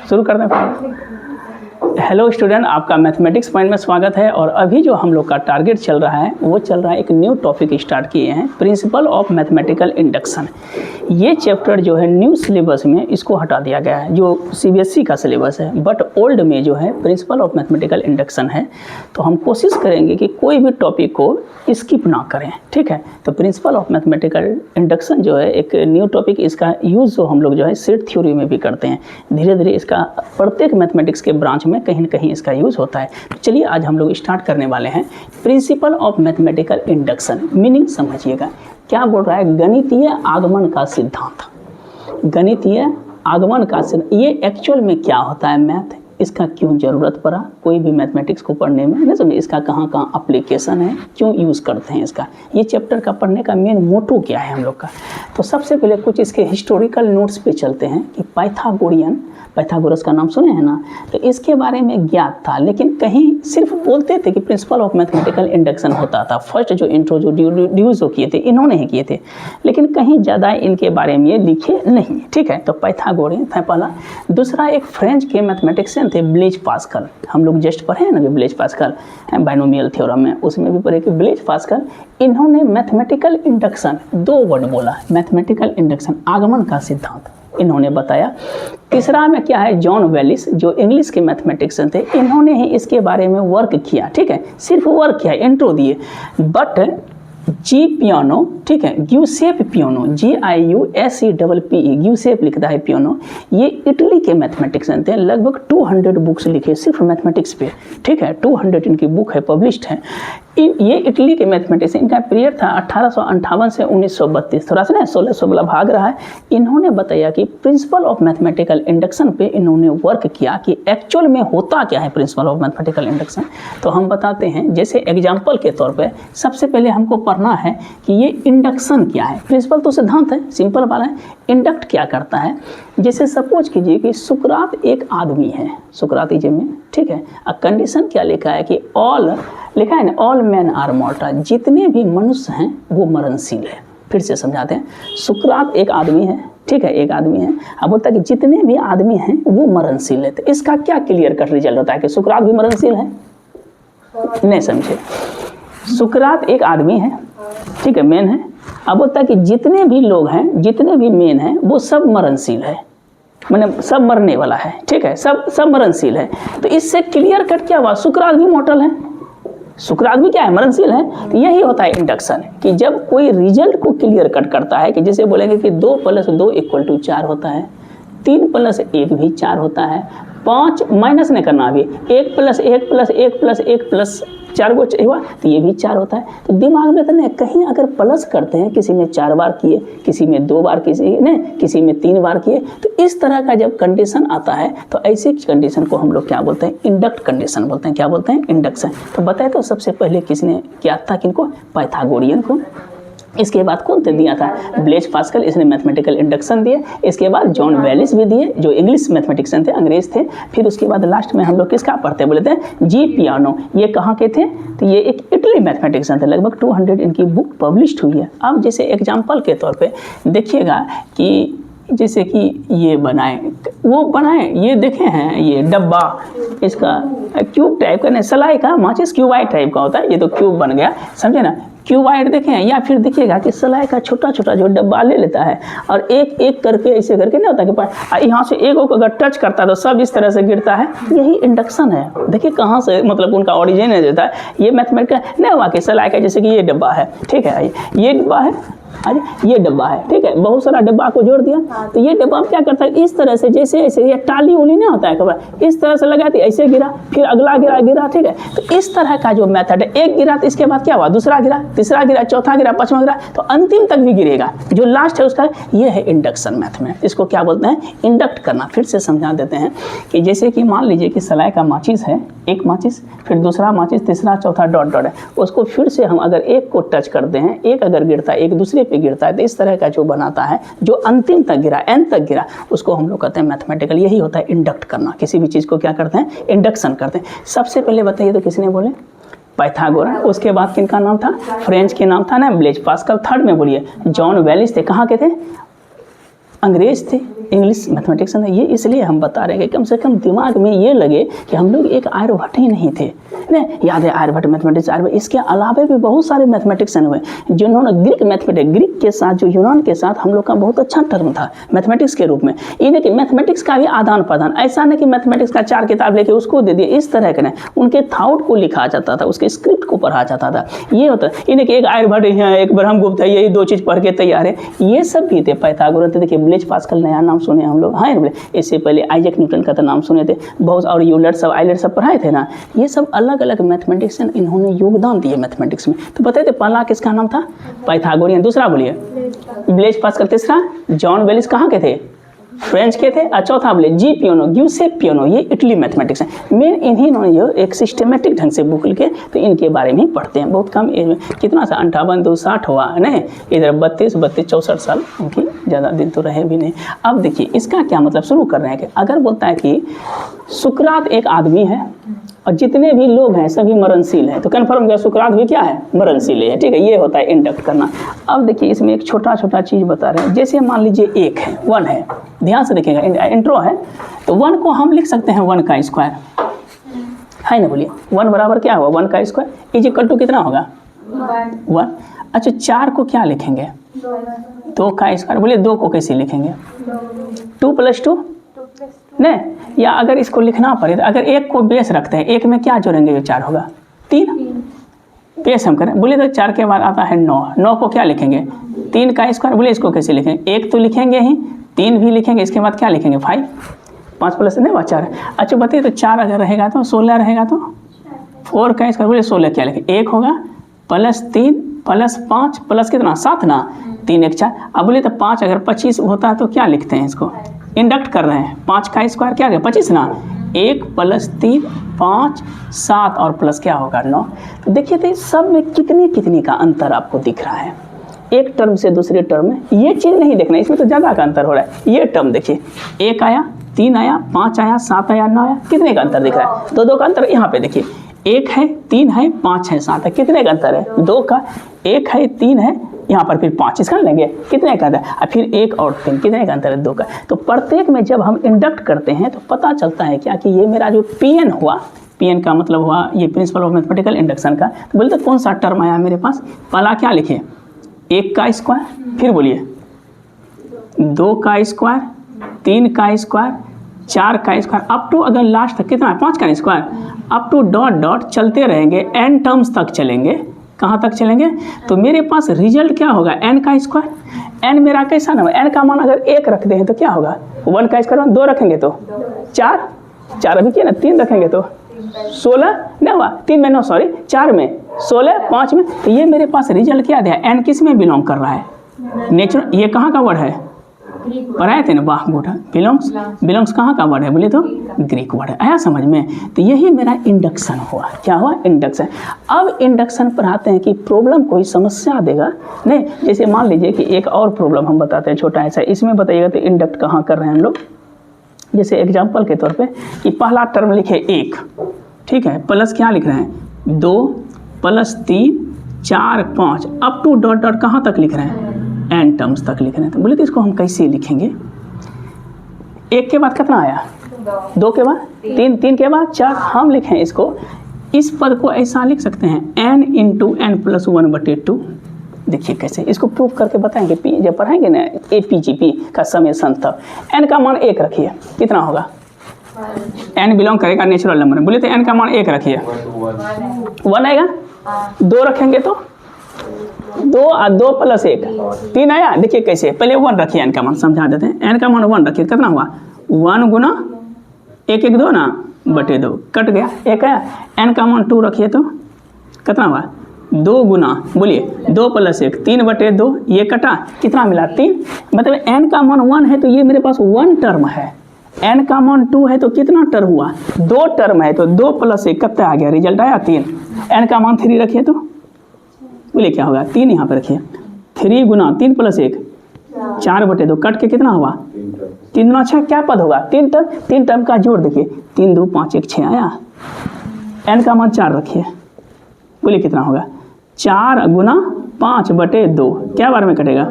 शुरू करते हैं। हेलो स्टूडेंट, आपका मैथमेटिक्स पॉइंट में स्वागत है। और अभी जो हम लोग का टारगेट चल रहा है वो चल रहा है, एक न्यू टॉपिक स्टार्ट किए हैं, प्रिंसिपल ऑफ मैथमेटिकल इंडक्शन। ये चैप्टर जो है न्यू सिलेबस में इसको हटा दिया गया है, जो सीबीएसई का सिलेबस है, बट ओल्ड में जो है प्रिंसिपल ऑफ मैथमेटिकल इंडक्शन है। तो हम कोशिश करेंगे कि कोई भी टॉपिक को स्किप ना करें, ठीक है। तो प्रिंसिपल ऑफ मैथमेटिकल इंडक्शन जो है एक न्यू टॉपिक, इसका यूज़ जो हम लोग जो है सेट थ्योरी में भी करते हैं। धीरे धीरे इसका प्रत्येक मैथमेटिक्स के ब्रांच में कहीं ना कहीं इसका यूज़ होता है। तो चलिए आज हम लोग स्टार्ट करने वाले हैं principle of mathematical induction. Meaning समझिएगा, क्या बोल रहा है? गणितीय आगमन का सिद्धांत। गणितीय आगमन का सिद्धांत, ये एक्चुअल में क्या होता है मैथ, इसका क्यों ज़रूरत पड़ा कोई भी मैथमेटिक्स को पढ़ने में, नहीं समझे, इसका कहाँ कहाँ एप्लीकेशन है, क्यों यूज़ करते हैं इसका, ये चैप्टर का पढ़ने का मेन मोटो क्या है हम लोग का। तो सबसे पहले कुछ इसके हिस्टोरिकल नोट्स पे चलते हैं कि पाइथागोरस का नाम सुने हैं ना, तो इसके बारे में ज्ञात था, लेकिन कहीं सिर्फ बोलते थे कि प्रिंसिपल ऑफ मैथमेटिकल इंडक्शन होता था। फर्स्ट जो इंट्रोड्यूस किए थे इन्होंने ही किए थे, लेकिन कहीं ज़्यादा इनके बारे में ये लिखे नहीं, ठीक है। तो पाइथागोरियन था पहला। दूसरा एक फ्रेंच के मैथमेटिशियन थे ब्लेज पास्कल। हम लोग जस्ट पढ़े हैं ना कि ब्लेज पास्कल बाइनोमियल थ्योरम में, उसमें भी पढ़े कि ब्लेज पास्कल, इन्होंने मैथमेटिकल इंडक्शन, दो वर्ड बोला, मैथमेटिकल इंडक्शन, आगमन का सिद्धांत इन्होंने बताया। तीसरा में क्या है, जॉन वेलिस जो इंग्लिश के मैथमेटिशियन थे, इन्होंने ही इसके बारे में वर्क किया, ठीक है, सिर्फ वर्क किया, इंट्रो दिए। बट जी पियानो, ठीक है, ग्यूसेप पियानो, GIUSEPPE, ग्यूसेप लिखता है पियानो, ये इटली के मैथमेटिशियन थे। लगभग 200 बुक्स लिखे सिर्फ मैथमेटिक्स पे, ठीक है, 200 इनकी बुक है, पब्लिश्ड है। ये इटली के मैथमेटिशियन, इनका पीरियड था 1858 से 1932, थोड़ा सा ना 1600 वाला भाग रहा है। इन्होंने बताया कि प्रिंसिपल ऑफ मैथमेटिकल इंडक्शन पे इन्होंने वर्क किया कि एक्चुअल में होता क्या है प्रिंसिपल ऑफ मैथमेटिकल इंडक्शन। तो हम बताते हैं, जैसे एग्जाम्पल के तौर पे सबसे पहले हमको पढ़ना है कि ये इंडक्शन क्या है। प्रिंसिपल तो सिद्धांत है, सिंपल वाला है। इंडक्ट क्या करता है, जैसे सपोज कीजिए कि सुकरात एक आदमी है, सुकरातिज्म में, ठीक है। कंडीशन क्या लिखा है कि ऑल लिखा है ना, ऑल मैन आर मॉर्टल, जितने भी मनुष्य हैं वो मरणशील है। फिर से समझाते हैं, सुकरात एक आदमी है, ठीक है, एक आदमी है। अब बोलता है कि जितने भी आदमी हैं वो मरणशील है। तो इसका क्या क्लियर कट रिजल्ट होता है कि सुकरात भी मरणशील है? नहीं समझे, सुकरात एक आदमी है, ठीक है, मेन है। अब बोलता है कि जितने भी लोग हैं, जितने भी मेन हैं वो सब मरणशील है, मैंने सब मरने वाला है, ठीक है, सब मरणशील है। तो इससे क्लियर कट क्या हुआ, सुकरात भी मॉर्टल है, सुकरात भी क्या है, मरणशील है। तो यही होता है इंडक्शन, कि जब कोई रिजल्ट को क्लियर कट करता है, कि जैसे बोलेंगे कि 2 + 2 = 4 होता है, 3 + 1 भी 4 होता है, 5 माइनस नहीं करना, अभी 1 + 1 + 1 + 1 + 4 को हुआ, तो ये भी 4 होता है। तो दिमाग में तो नहीं, कहीं अगर प्लस करते हैं, किसी में 4 बार किए, किसी में 2 बार, किसी में 3 बार किए, तो इस तरह का जब कंडीशन आता है तो ऐसी कंडीशन को हम लोग क्या बोलते हैं, इंडक्ट कंडीशन बोलते हैं। क्या बोलते हैं, इंडक्शन। तो बताए तो सबसे पहले किसने किया था, किनको, पाइथागोरियन को। इसके बाद कौन दिया था, ब्लेज पास्कल, इसने मैथमेटिकल इंडक्शन दिए। इसके बाद जॉन वेलिस भी दिए, जो इंग्लिश मैथमेटिशियन थे, अंग्रेज थे। फिर उसके बाद लास्ट में हम लोग किसका पढ़ते बोलते हैं, जी पियानो। ये कहाँ के थे, तो ये एक इटली मैथमेटिशियन थे। लगभग 200 इनकी बुक पब्लिश्ड हुई है। अब जैसे एग्जाम्पल के तौर पे देखिएगा कि जैसे कि ये बनाए ये देखे हैं, ये डब्बा, इसका क्यूब टाइप का नहीं, सलाई का, माचिस क्यूबाइड टाइप का होता है, ये तो क्यूब बन गया, समझे ना, क्यूबाइड देखें। या फिर देखिएगा कि सलाई का छोटा छोटा जो डब्बा ले लेता है और एक एक करके ऐसे करके नहीं होता कि यहाँ से एक अगर टच करता है तो सब इस तरह से गिरता है, यही इंडक्शन है। देखिए कहाँ से मतलब उनका ओरिजिन है देता है। ये मैथमेटिकल नहीं हुआ कि सलाई का, जैसे कि ये डब्बा है, ठीक है, ये डब्बा है, अरे ये डब्बा है, ठीक है, बहुत सारा डब्बा को जोड़ दिया, तो ये डब्बा क्या करता है, इस तरह से, जैसे ऐसे ये टाली उली नहीं होता है कपड़ा, इस तरह से लगाती, ऐसे गिरा, फिर अगला गिरा, ठीक है। तो इस तरह का जो मेथड है, एक गिरा तो इसके बाद क्या हुआ, दूसरा गिरा, तीसरा गिरा, चौथा गिरा, पांचवा गिरा, तो अंतिम तक भी गिरेगा, जो लास्ट है उसका, ये है इंडक्शन मेथड में। इसको क्या बोलते हैं, इंडक्ट करना। फिर से समझा देते हैं कि जैसे कि मान लीजिए कि सलाई का माचिस है, एक माचिस, फिर दूसरा माचिस, तीसरा, चौथा, डॉट है, उसको फिर से हम अगर एक को टच करते हैं, एक अगर गिरता है, एक दूसरे पे गिरता है, तो इस तरह का जो बनाता है, जो अंतिम तक गिरा, एन तक गिरा, उसको हम लोग कहते हैं मैथमेटिकल। यही होता है इंडक्ट करना। किसी भी चीज़ को क्या करते हैं, इंडक्शन करते हैं। सबसे पहले बताइए तो किसने बोले, पाइथागोरस। उसके बाद किनका नाम था, फ्रेंच के नाम था ना, ब्लेज पास्कल। थर्ड में बोलिए जॉन वेलिस थे, कहाँ के थे, अंग्रेज थे। इंग्लिश मैथमेटिक्स है, ये इसलिए हम बता रहे हैं कि कम से कम दिमाग में ये लगे कि हम लोग एक आर्यभट्ट ही नहीं थे ना। याद है आर्यभट्ट मैथमेटिक्स, आर्यभट्ट, इसके अलावा भी बहुत सारे मैथमेटिक्सन हुए जिन्होंने ग्रीक मैथमेटिक्स, ग्रीक के साथ जो यूनान के साथ हम लोग का बहुत अच्छा टर्म था मैथमेटिक्स के रूप में। ये नहीं कि मैथमेटिक्स का भी आदान प्रदान, ऐसा नहीं कि मैथमेटिक्स का 4 किताब लेके उसको दे दिए, इस तरह के नहीं, उनके थाउट को लिखा जाता था, उसके स्क्रिप्ट को पढ़ा जाता था। ये होता है, ये नहीं कि एक आर्यभट्ट है, एक ब्रह्मगुप्त है, यही 2 चीज़ पढ़ के तैयार है, ये सब भी थे। पाइथागोरस थे, देखिए ब्लेज पास्कल नया नाम सुने हम लोग, हाँ, इससे पहले आइजैक न्यूटन का तो नाम सुने थे बहुत, और यूलर सब, आइलर सब पढ़ाए थे ना। ये सब अलग अलग मैथमेटिक्सन इन्होंने योगदान दिए मैथमेटिक्स में। तो बताए थे पहला किसका नाम था? पाइथागोरियन। दूसरा बोलिए ब्लेज पास्कल। तीसरा जॉन वेलिस, कहाँ के थे? फ्रेंच के थे। और चौथा बोले जी पियोनो, ग्यूसेप पियोनो, ये इटली मैथमेटिक्स हैं। मेन इन्हीं जो एक सिस्टमेटिक ढंग से बुक लिखे, तो इनके बारे में ही पढ़ते हैं। बहुत कम एज में, कितना सा 58 2 60 हुआ है नहीं, इधर 32 64 साल, उनकी ज़्यादा दिन तो रहे भी नहीं। अब देखिए इसका क्या मतलब, शुरू कर रहे हैं कि अगर बोलता है कि सुकरात एक आदमी है और जितने भी लोग हैं सभी मरणशील हैं, तो कन्फर्म किया सुकरात भी क्या है? मरणशील है। ठीक है, ये होता है इंडक्ट करना। अब देखिए इसमें एक छोटा छोटा चीज़ बता रहे हैं, जैसे मान लीजिए 1 है, 1 है, ध्यान से देखिएगा, इंट्रो है, तो 1 को हम लिख सकते हैं 1 का स्क्वायर, है ना? बोलिए 1 बराबर क्या हुआ? 1 का स्क्वायर इज इक्वल टू कितना होगा? 1। अच्छा 4 को क्या लिखेंगे? 2 का स्क्वायर। बोलिए 2 को कैसे लिखेंगे? 2 + 2 नहीं, या अगर इसको लिखना पड़े तो अगर 1 को बेस रखते हैं, 1 में क्या जोड़ेंगे जो 4 होगा? 3 बेस हम करें। बोलिए तो 4 के बाद आता है 9, 9 को क्या लिखेंगे? 3 का स्क्वायर। बोलिए इसको कैसे लिखेंगे? 1 तो लिखेंगे ही, 3 भी लिखेंगे, इसके बाद क्या लिखेंगे? 5, 5 + नहीं 4। अच्छा बताइए तो 4 अगर रहेगा तो 16 रहेगा तो 4 का स्क्वायर। बोलिए 16 क्या लिखेंगे? 1 होगा +3 +5 प्लस कितना? 7 ना, 3 1 4। अब बोलिए तो 5 अगर 25 होता है तो क्या लिखते हैं? इसको इंडक्ट कर रहे हैं। 5 का स्क्वायर क्या है? 25 ना, 1 + 3 5 7 और प्लस क्या होगा? 9। तो देखिए तो सब में कितनी का अंतर आपको दिख रहा है एक टर्म से दूसरे टर्म में। ये चीज़ नहीं देखना, इसमें तो ज़्यादा का अंतर हो रहा है। ये टर्म देखिए, 1 आया, 3 आया, 5 आया, 7 आया, 9 आया, कितने का अंतर दिख रहा है? 2 का अंतर। यहाँ पे देखिए 1 है, 3 है, 5 है, 7 है, कितने का अंतर है? 2 का। 1 है, 3 है, यहाँ पर फिर 5 इसका लेंगे, कितने का अंतर है? और फिर 1 और 3, कितने का अंतर है? 2 का। तो प्रत्येक में जब हम इंडक्ट करते हैं तो पता चलता है क्या कि ये मेरा जो Pn हुआ, Pn का मतलब हुआ ये प्रिंसिपल ऑफ मैथमेटिकल इंडक्शन का। तो बोलते कौन सा टर्म आया मेरे पास? पहला क्या लिखे? 1 का स्क्वायर, फिर बोलिए 2 का स्क्वायर, 3 का स्क्वायर, 4 का स्क्वायर, अप टू अगर लास्ट तक कितना है? 5 का square, up to dot dot चलते रहेंगे, n टर्म्स तक चलेंगे। कहाँ तक चलेंगे? तो मेरे पास रिजल्ट क्या होगा? n का स्क्वायर। n मेरा कैसा ना, n का मान अगर 1 रखते हैं तो क्या होगा? 1 का स्क्वायर। 2 रखेंगे तो 4, 4 अभी किया ना, 3 रखेंगे तो 16 नहीं हुआ, 3 में 9 सॉरी, 4 में 16, 5 में। तो ये मेरे पास रिजल्ट क्या दिया? n किस में बिलोंग कर रहा है? नेचुरल। ये कहाँ का वर्ड है? पढ़ाए थे ना, वाह गुड। बिलोंग्स कहाँ का वर्ड है? बोले तो ग्रीक वर्ड है। आया समझ में? तो यही मेरा इंडक्शन हुआ। क्या हुआ? इंडक्शन। अब इंडक्शन पढ़ाते हैं कि प्रॉब्लम कोई समस्या देगा नहीं। जैसे मान लीजिए कि एक और प्रॉब्लम हम बताते हैं छोटा ऐसा, इसमें बताइएगा तो इंडक्ट कहाँ कर रहे हैं हम लोग। जैसे एग्जाम्पल के तौर पर कि पहला टर्म लिखे 1, ठीक है, प्लस क्या लिख रहे हैं? 2 + 3 4 5 अप टू डॉट डॉट कहाँ तक लिख रहे हैं? n टर्म्स तक लिख रहे हैं। तो बोले तो इसको हम कैसे लिखेंगे? 1 के बाद कितना आया? 2 के बाद 3, 3 के बाद 4। हम लिखें इसको, इस पद को ऐसा लिख सकते हैं n × n + 1/2। देखिए कैसे इसको प्रूव करके बताएंगे। पी जब पढ़ाएंगे ना APGP का समेशन तब n का मान 1 रखिए, कितना होगा? n बिलोंग करेगा नेचुरल नंबर में। बोले तो n का मान 1 रखिए, 1 आएगा। 2 रखेंगे तो 2 और 2 + 1 3 आया। देखिए कैसे, पहले 1 रखिए, n का मान समझा देते हैं। n का मान 1 रखिए, कितना हुआ? 1 × 1 1 2 ना, /2 कट गया, 1 आया। n का मान 2 रखिए तो कितना हुआ? 2 गुना, बोलिए 2 + 1 3/2, ये कटा, कितना मिला? 3। मतलब n का मान 1 है तो ये मेरे पास 1 टर्म है। n का मान 2 है तो कितना टर्म हुआ? 2 टर्म है। तो 2 + 1 कितना आ गया? रिजल्ट आया 3। n का मान 3 रखिए तो बोलिए क्या होगा? 3 यहाँ पे रखिए, 3 गुना 3 + 1 4/2 कट के कितना हुआ? 3 दूना 6। क्या पद होगा? 3 टर्म का जोड़ देखिए, 3 2 5 1 6 आया। n का मान 4 रखिए, बोलिए कितना होगा? 4 गुना 5/2 क्या बार में कटेगा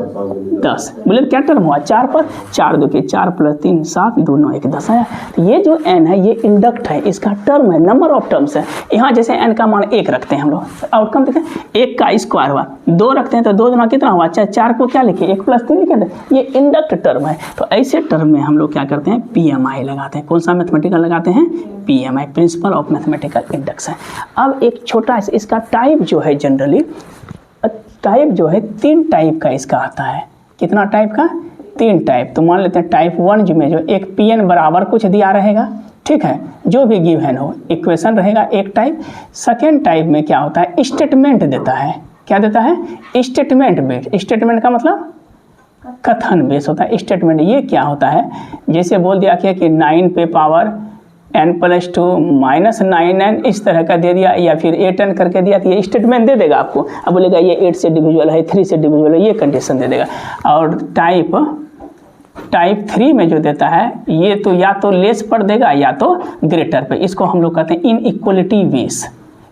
10। बोले क्या टर्म हुआ 4 पर 4 2 के 4 + 3 7 2 9 1 10 आया। तो ये जो n है ये इंडक्ट है, इसका टर्म है, नंबर ऑफ टर्म्स है। यहाँ जैसे n का मान 1 रखते हैं हम लोग, आउटकम देखें 1 का स्क्वायर हुआ, 2 रखते हैं तो 2 दूना कितना हुआ 4 को क्या लिखे 1 + 3 लिखे थे, ये इंडक्ट टर्म है। तो ऐसे टर्म में हम लोग क्या करते हैं PMI लगाते हैं। कौन सा मैथमेटिकल लगाते हैं PMI, principle of mathematical induction. अब एक छोटा इसका टाइप जो है जनरली टाइप जो है 3 टाइप का इसका आता है। कितना टाइप का 3 टाइप। तो मान लेते हैं टाइप 1 में जो एक Pn बराबर कुछ दिया रहेगा, ठीक है, जो भी गिवन हो इक्वेशन रहेगा एक टाइप। सेकेंड टाइप में क्या होता है स्टेटमेंट देता है। क्या देता है स्टेटमेंट बेस। स्टेटमेंट का मतलब कथन बेस होता है स्टेटमेंट। ये क्या होता है जैसे बोल दिया कि 9 पे पावर n + 2 - 9n इस तरह का दे दिया, या फिर 8n करके दिया, तो ये स्टेटमेंट दे देगा आपको। अब बोलेगा ये 8 से डिविजिबल है 3 से डिविजिबल है, ये कंडीशन दे देगा। और टाइप 3 में जो देता है ये तो या तो लेस पर देगा या तो ग्रेटर पे। इसको हम लोग कहते हैं इनइक्वलिटी बेस।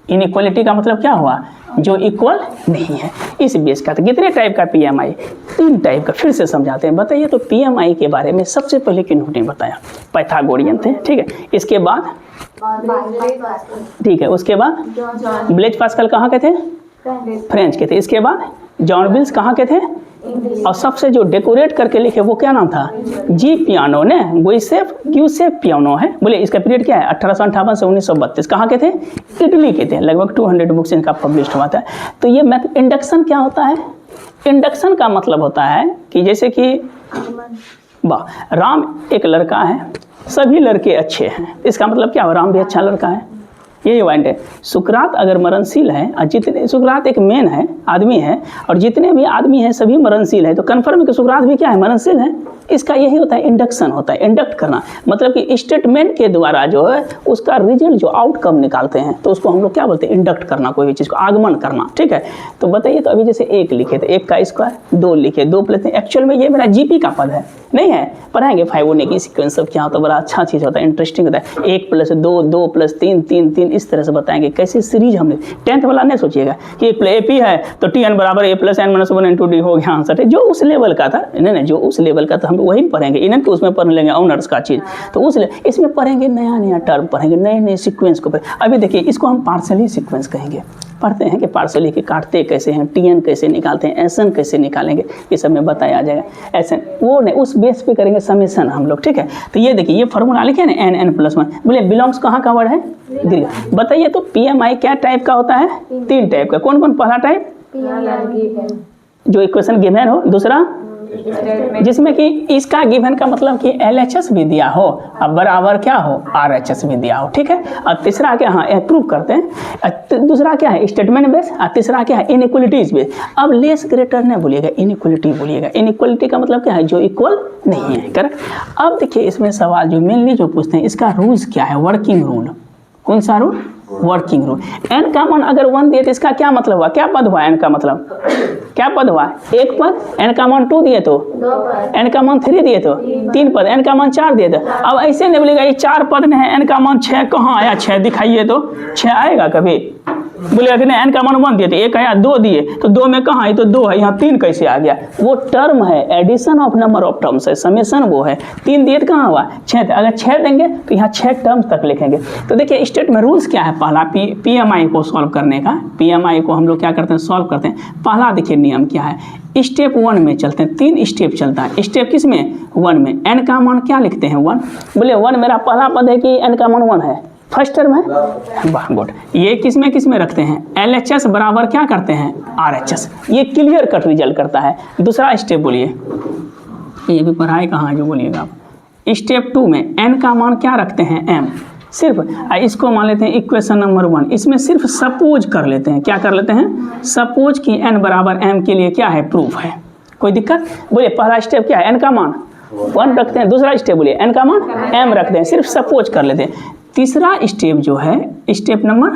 इनइक्वलिटी का मतलब क्या हुआ जो इक्वल नहीं है, इस बेस का। तो कितने टाइप का PMI 3 टाइप का। फिर से समझाते हैं। बताइए तो PMI के बारे में सबसे पहले किन्होंने बताया पाइथागोरियन थे, ठीक है। इसके बाद ठीक है, उसके बाद ब्लेज पास्कल कहाँ के थे फ्रेंच के थे। इसके बाद जॉन विल्स कहाँ के थे, और सबसे जो डेकोरेट करके लिखे वो क्या नाम था जी पियानो ने, ग्यूसेप पियानो है। बोले इसका पीरियड क्या है 1858 से 1932। कहाँ के थे इटली के थे। लगभग 200 बुक्स इनका पब्लिश हुआ था। तो ये इंडक्शन क्या होता है, इंडक्शन का मतलब होता है कि जैसे कि राम एक लड़का है, सभी लड़के अच्छे हैं, इसका मतलब क्या हो राम भी अच्छा लड़का है। ये पॉइंट है। सुकरात अगर मरणशील है और जितने सुकरात एक मेन है आदमी है और जितने भी आदमी हैं सभी मरणशील है, तो कन्फर्म कि सुकरात भी क्या है मरणशील है। इसका यही होता है इंडक्शन होता है। इंडक्ट करना मतलब कि स्टेटमेंट के द्वारा जो है उसका रिजल्ट जो आउटकम निकालते हैं तो उसको हम लोग क्या बोलते हैं इंडक्ट करना, कोई भी चीज़ को आगमन करना, ठीक है। तो बताइए तो अभी जैसे 1 लिखे थे 1 का स्क्वायर 2 लिखे 2 + 3 एक्चुअल में ये मेरा GP का पद है नहीं है। पढ़ाएंगे फाइबोनाची सीक्वेंस सब क्या होता है, बड़ा अच्छा चीज़ होता है, इंटरेस्टिंग होता है। 1 + 2 2 + 3 3 3 इस तरह से बताएंगे कैसे सीरीज। हमने 10th वाला नहीं सोचिएगा कि AP है तो Tn बराबर A + n - 1 × D हो गया आंसर। जो उस लेवल का था नहीं जो उस लेवल का था हम वही पढ़ेंगे। इन्हें तो उसमें पढ़ लेंगे ऑनर्स का चीज़, तो इसमें पढ़ेंगे नया टर्म पढ़ेंगे, नए सीक्वेंस को अभी देखिए इसको हम पार्सली सीक्वेंस कहेंगे। पढ़ते हैं कि पार्सली के काटते कैसे हैं, Tn कैसे निकालते हैं, SN कैसे निकालेंगे, ये सब में बताया जाएगा। SN वो नहीं उस बेस पे करेंगे समेशन हम लोग, ठीक है। तो ये देखिए ये फॉर्मूला लिखे ना n + 1। बोले बिलोंग्स कहाँ का वर्ड है दीर्घ। बताइए तो PMI क्या टाइप का होता है 3 टाइप का। कौन कौन पहला टाइप जो इक्वेशन गिवन हो, दूसरा जिसमें कि इसका गिवन का मतलब कि LHS भी दिया हो अब बराबर क्या हो RHS भी दिया हो, ठीक है। और तीसरा क्या हाँ प्रूव करते हैं। दूसरा क्या है स्टेटमेंट बेस और तीसरा क्या है इनइक्वलिटीज बेस। अब लेस ग्रेटर नहीं बोलिएगा इनइक्वलिटी बोलिएगा। इनइक्वलिटी का मतलब क्या है जो इक्वल नहीं है, करेक्ट। अब देखिए इसमें सवाल जो मेनली जो पूछते हैं इसका रूल्स क्या है, वर्किंग रूल। कौन सा रूल वर्किंग रूल। n का मान अगर 1 दिए तो इसका क्या मतलब हुआ, क्या पद हुआ n का मतलब क्या पद हुआ 1 पद। n का मान 2 दिए तो 2 पद, n का मान 3 दिए तो 3 पद, n का मान 4 दिए तो। अब ऐसे नहीं बोलेगा ये 4 पद नहीं है n का मान 6 कहाँ आया 6 दिखाइए तो 6 आएगा कभी। बोलेगा कि नहीं n का मान 1 दिए तो 1 आया 2 दिए तो 2 में कहाँ है तो 2 है, यहाँ 3 कैसे आ गया। वो टर्म है addition of number of terms है, समेशन वो है। 3 दिए तो कहाँ हुआ 6, अगर 6 देंगे तो यहाँ 6 टर्म्स तक लिखेंगे। तो देखिए स्टेट में रूल्स क्या है। पहला PMI को सॉल्व करने का, PMI को हम लोग क्या करते हैं सॉल्व करते हैं। पहला देखिए नियम क्या है, स्टेप 1 में चलते हैं। 3 स्टेप चलता है। स्टेप किस में 1 में। n का मान क्या लिखते हैं 1। बोले 1 मेरा पहला पद है कि n का मान 1 है, फर्स्ट टर्म है, वाह गुड। ये किस में रखते हैं LHS बराबर क्या करते हैं RHS। ये क्लियर कट रिजल्ट करता है। दूसरा स्टेप बोलिए, ये भी पढ़ाई कहाँ जो बोलिएगा आप। स्टेप 2 में n का मान क्या रखते हैं m। सिर्फ इसको मान लेते हैं इक्वेशन नंबर 1। इसमें सिर्फ सपोज कर लेते हैं, क्या कर लेते हैं सपोज कि n बराबर m के लिए क्या है प्रूफ है। कोई दिक्कत। बोलिए पहला स्टेप क्या है n का मान 1 रखते हैं। दूसरा स्टेप बोलिए n का मान m रखते हैं, सिर्फ सपोज कर लेते हैं। तीसरा स्टेप जो है स्टेप नंबर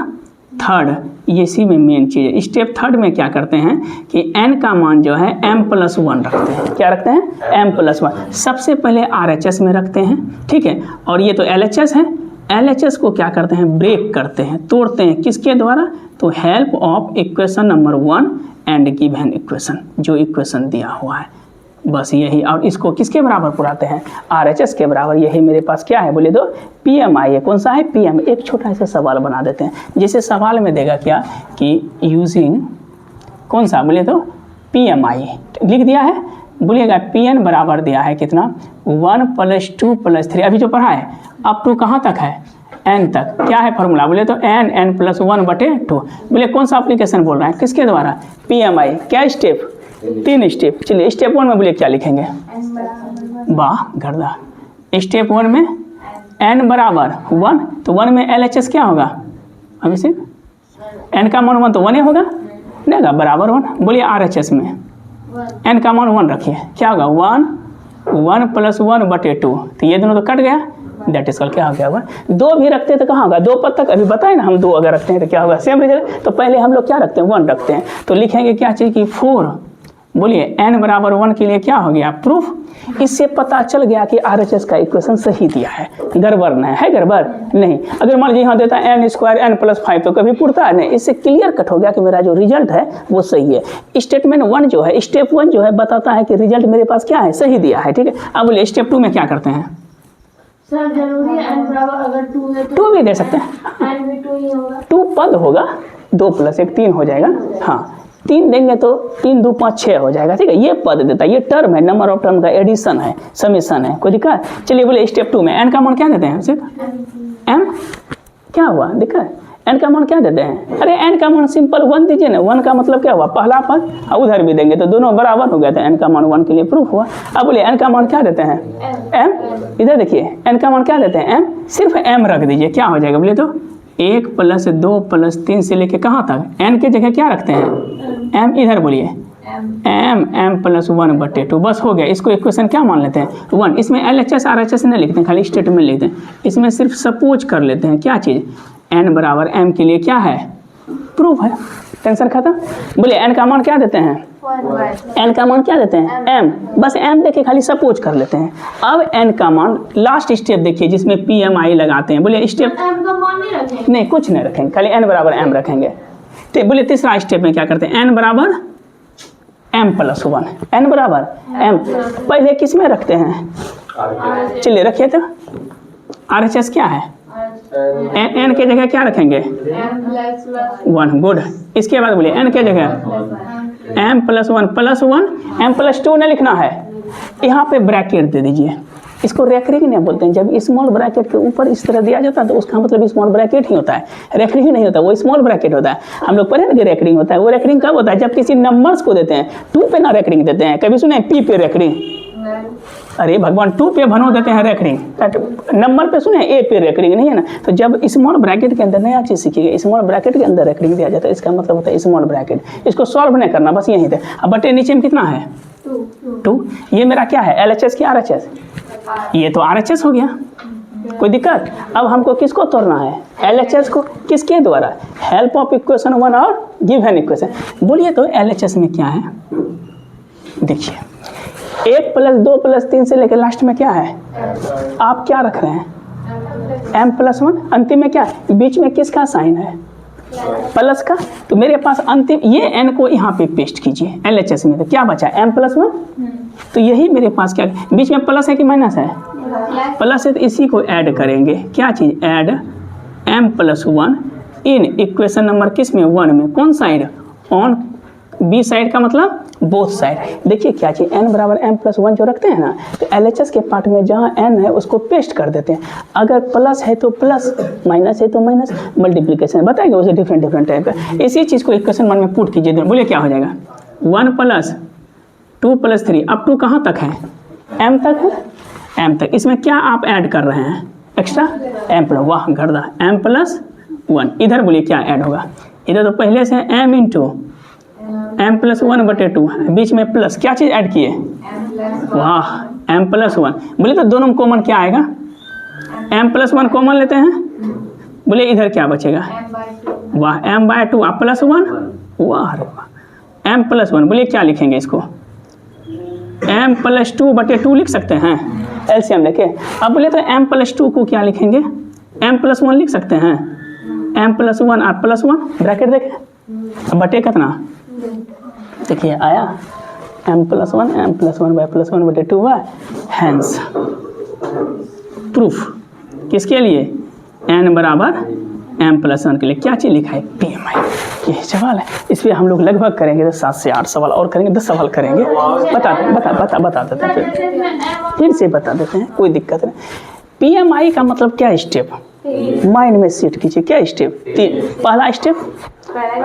3, ये इसी में मेन चीज़ है। स्टेप 3 में क्या करते हैं कि n का मान जो है m + 1 रखते हैं। क्या रखते हैं m + 1। सबसे पहले RHS में रखते हैं, ठीक है। और ये तो LHS है, LHS को क्या करते हैं, ब्रेक करते हैं, तोड़ते हैं, किसके द्वारा, तो help of equation number 1 and given equation, जो इक्वेशन दिया हुआ है, बस यही। और इसको किसके बराबर पुराते हैं, RHS के बराबर। यही मेरे पास क्या है बोले तो PMI है। कौन सा है, PM। एक छोटा सा सवाल बना देते हैं, जैसे सवाल में देगा क्या कि यूजिंग कौन सा बोले तो PMI लिख दिया है, बोलिएगा PN बराबर दिया है कितना, 1 + 2 + 3, अभी जो पढ़ा है अप टू कहाँ तक है, n तक। क्या है फॉर्मूला बोले तो n + 1/2। बोले कौन सा एप्लीकेशन बोल रहे हैं, किसके द्वारा, PMI। क्या स्टेप, 3 स्टेप। चलिए स्टेप 1 में बोलिए क्या लिखेंगे, वाह गर्दा। स्टेप 1 में n बराबर 1, तो 1 में LHS क्या होगा, अभी से n का मान 1 तो 1 ही होगा नहीं होगा, बराबर 1। बोलिए RHS में n का मान 1 रखिए, क्या होगा 1 + 1/2, तो ये दोनों तो कट गया, दैट इज कॉल्ड क्या हो गया होगा, 2 भी रखते हैं तो कहाँ होगा, 2 पद तक अभी बताए ना हम, 2 अगर रखते हैं तो क्या होगा, सेम रिजल्ट। तो पहले हम लोग क्या रखते हैं, 1 रखते हैं, तो लिखेंगे क्या चीज़ की 4। बोलिए n बराबर 1 के लिए क्या हो गया, प्रूफ। इससे पता चल गया कि RHS का इक्वेशन सही दिया है, गड़बड़ नहीं है, गड़बड़ नहीं। अगर मान लीजिए यहाँ देता है n² n + 5 तो कभी पुरता है नहीं, इससे क्लियर कट हो गया कि मेरा जो रिजल्ट है वो सही है। स्टेटमेंट 1 जो है, स्टेप 1 जो है बताता है कि रिजल्ट मेरे पास क्या है, सही दिया है, ठीक है। अब बोलिए स्टेप 2 में क्या करते हैं, सर जरूरी है n बराबर अगर 2 है तो 2 भी दे सकते हैं, n भी 2 ही होगा, 2 पद होगा, 2 + 1 3 हो जाएगा, हाँ 3 देंगे तो 3 2 5 6 हो जाएगा, ठीक है। ये पद देता है, ये टर्म है, नंबर ऑफ टर्म का एडिशन है, समेशन है, कोई दिक्कत। चलिए बोले स्टेप 2 में n का मान क्या देते हैं, सिर्फ m क्या हुआ, दिक्कत, n का मान क्या देते हैं, अरे n का मान सिंपल 1 दीजिए ना, 1 का मतलब क्या हुआ, पहला पद, और उधर भी देंगे तो दोनों बराबर हो गए थे, n का मान 1 के लिए प्रूफ हुआ। अब बोलिए n का मान क्या देते हैं, m, इधर देखिए n का मान क्या देते हैं, m, सिर्फ m रख दीजिए, क्या हो जाएगा बोलिए तो 1 + 2 + 3 से लेके कहाँ तक, n के जगह क्या रखते हैं, m, इधर बोलिए m + 1/2, बस हो गया। इसको इक्वेशन क्या मान लेते हैं, 1। इसमें LHS RHS नहीं लिखते हैं, खाली स्टेटमेंट लिखते हैं। इसमें सिर्फ सपोज कर लेते हैं, क्या चीज़, n बराबर m के लिए क्या है, प्रूफ है, टेंशन खत्म। बोलिए n का मान क्या देते हैं, n का मान क्या देते हैं, m, बस m देखिए खाली सपोज कर लेते हैं। अब n का मान लास्ट स्टेप देखिए जिसमें PMI लगाते हैं, बोलिए स्टेप m का मान नहीं रखेंगे, नहीं कुछ नहीं रखेंगे, खाली n बराबर m रखेंगे। तो बोलिए तीसरा स्टेप में क्या करते हैं, n बराबर m + 1, n बराबर m, पहले किस में रखते हैं, चलिए रखिए तो RHS क्या है, n के जगह क्या रखेंगे, m + 1, गुड। इसके बाद बोलिए n के जगह m + 1 + 1, m + 2 नहीं लिखना है, यहाँ पे ब्रैकेट दे दीजिए। इसको रेकरिंग नहीं बोलते हैं, जब स्मॉल ब्रैकेट के ऊपर इस तरह दिया जाता है तो उसका मतलब स्मॉल ब्रैकेट ही होता है, रेकरिंग नहीं होता, वो स्मॉल ब्रैकेट होता है। हम लोग पढ़े ना कि रेकरिंग होता है, वो रेकरिंग कब होता है, जब किसी नंबर्स को देते हैं 2 पे ना रेकरिंग देते हैं, कभी सुने p पे रेकरिंग, अरे भगवान 2 पे भनो देते हैं रेकरिंग, नंबर पे सुने a पे रेकरिंग नहीं है ना। तो जब स्मॉल ब्रैकेट के अंदर नया चीज़ सीखिएगा, स्मॉल ब्रैकेट के अंदर रेकरिंग दिया जाता है, इसका मतलब होता है स्मॉल ब्रैकेट। इसको सॉल्व नहीं करना, बस यहीं थे। अब बटे नीचे में कितना है 2, ये मेरा क्या है, LHS की RHS, ये तो RHS हो गया, कोई दिक्कत। अब हमको किसको तोड़ना है, LHS को, किसके द्वारा, हेल्प ऑफ इक्वेशन 1 और गिवन इक्वेशन। बोलिए तो LHS में क्या है, देखिए 1 + 2 + 3 से लेकर लास्ट में क्या है, आप क्या रख रहे हैं, m + 1, अंतिम में क्या है, बीच में किसका साइन है, प्लस का। तो मेरे पास अंतिम ये n को यहाँ पे पेस्ट कीजिए LHS में, तो क्या बचा m + 1, तो यही मेरे पास क्या, बीच में प्लस है कि माइनस है, प्लस है, तो इसी को ऐड करेंगे, क्या चीज़, add m + 1 in equation number किस में, 1 में, कौन साइड, ऑन बी साइड का मतलब बोथ साइड। देखिए क्या चीज़, n बराबर m + 1 जो रखते हैं ना, तो LHS के पार्ट में जहाँ n है उसको पेस्ट कर देते हैं, अगर प्लस है तो प्लस, माइनस है तो माइनस, मल्टीप्लिकेशन बताएंगे उसे डिफरेंट टाइप का। इसी चीज़ को इक्वेशन 1 में पुट कीजिए, बोलिए क्या हो जाएगा, 1 + 2 + 3 अप टू कहाँ तक है, m तक है, m तक। इसमें क्या आप ऐड कर रहे हैं, एक्स्ट्रा m +, वाह गर्दा, m + 1, इधर बोलिए क्या ऐड होगा, इधर तो पहले से m × m + 1/2, बीच में प्लस, क्या चीज़ ऐड किए, वाह m + 1। बोले तो दोनों में कॉमन क्या आएगा, m + 1 कॉमन लेते हैं, बोले इधर क्या बचेगा, वाह m/2 आप +1, वाह m + 1, बोलिए क्या लिखेंगे इसको, m + 2/2 लिख सकते हैं एलसीएम लेके। अब बोले तो m + 2 को क्या लिखेंगे, m+1 लिख सकते हैं, m+1 r+1 ब्रैकेट देखें, अब बटे कितना, देखिए आया m+1 y+1 बटे 2y, हैंस प्रूफ किसके लिए, n बराबर m+1 के लिए क्या चीज़ लिखा है, PMI। यही सवाल है, इस पर हम लोग लगभग करेंगे 7 से 8 सवाल और करेंगे, 10 सवाल करेंगे, बता देते हैं, फिर से बता देते हैं, कोई दिक्कत नहीं। PMI का मतलब क्या स्टेप, माइंड में सेट कीजिए, क्या स्टेप, पहला स्टेप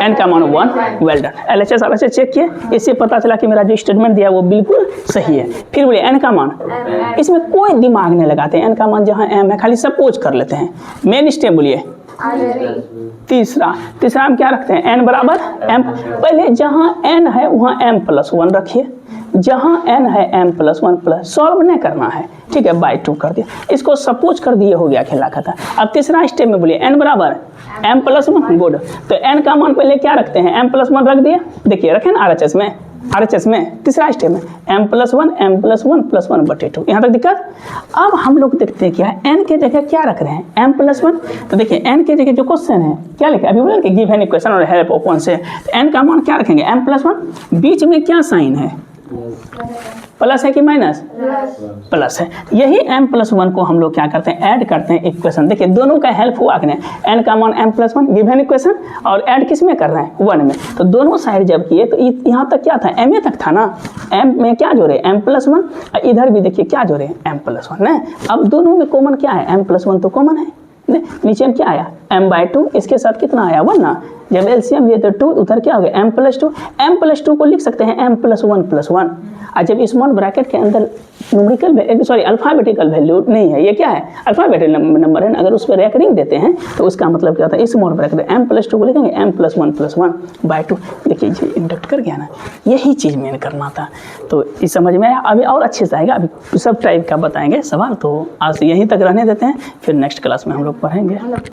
n का मान 1, well done. LHS RHS check किए, इससे पता चला कि मेरा जो स्टेटमेंट दिया वो बिल्कुल सही है। फिर बोले n का मान, इसमें कोई दिमाग नहीं लगाते, n का मान जहाँ m है खाली सपोज कर लेते हैं। मेन स्टेप बोलिए, तीसरा हम क्या रखते हैं, n बराबर m, पहले जहाँ n है वहाँ m+1 रखिए, जहाँ n है m+1 प्लस, सॉल्व नहीं करना है, ठीक है, बाय 2 कर दिया, इसको सपोज कर दिए, हो गया खेला खत्म। अब तीसरा स्टेप में बोलिए n बराबर m+1, गुड, तो n का मान पहले क्या रखते हैं, m+1 रख दिए, देखिए रखें ना RHS में तीसरा स्टेप में m+1 + 1 बटे 2, यहाँ तक दिक्कत। अब हम लोग देखते हैं क्या n के जगह क्या रख रहे हैं, m+1, तो देखिए n के जगह जो क्वेश्चन है क्या लिखा है, अभी बोले कि गिव एन इक्वेशन और हेल्प ओपन से, तो n का मान क्या रखेंगे, m+1, बीच में क्या साइन है, प्लस है कि माइनस, प्लस है, यही m+1 को हम लोग क्या करते हैं, ऐड करते हैं इक्वेशन, देखिए दोनों का हेल्प हुआ कि नहीं, n का मान m+1 गिवन इक्वेशन और ऐड किस में कर रहे हैं, 1 में, तो दोनों साइड जब किए तो यहाँ तक क्या था, m तक था ना, m में क्या जोड़े, m+1, इधर भी देखिए क्या जोड़े, m+1 ना, अब दोनों में कॉमन क्या है, m+1 तो कॉमन है, नीचे में क्या आया, m/2, इसके साथ कितना आया 1 ना, जब एलसीएम लिए तो 2, उधर क्या हो गया m+2 को लिख सकते हैं m+1 + 1, और जब स्मॉल ब्रैकेट के अंदर न्यूमेरिकल अल्फ़ाबेटिकल वैल्यू नहीं है, ये क्या है, अल्फ़ाबेटिकल नंबर है, अगर उस पर रैंकिंग देते हैं तो उसका मतलब क्या होता है, स्मॉल ब्रैकेट m+2 को लिखेंगे m+1 + 1/2, देखिए ये इंडक्ट कर गया ना, यही चीज़ मेन करना था, तो इस समझ में आया। अभी और अच्छे से आएगा, अभी सब टाइप का बताएंगे सवाल, तो आज यहीं तक रहने देते हैं, फिर नेक्स्ट क्लास में हम लोग पढ़ेंगे।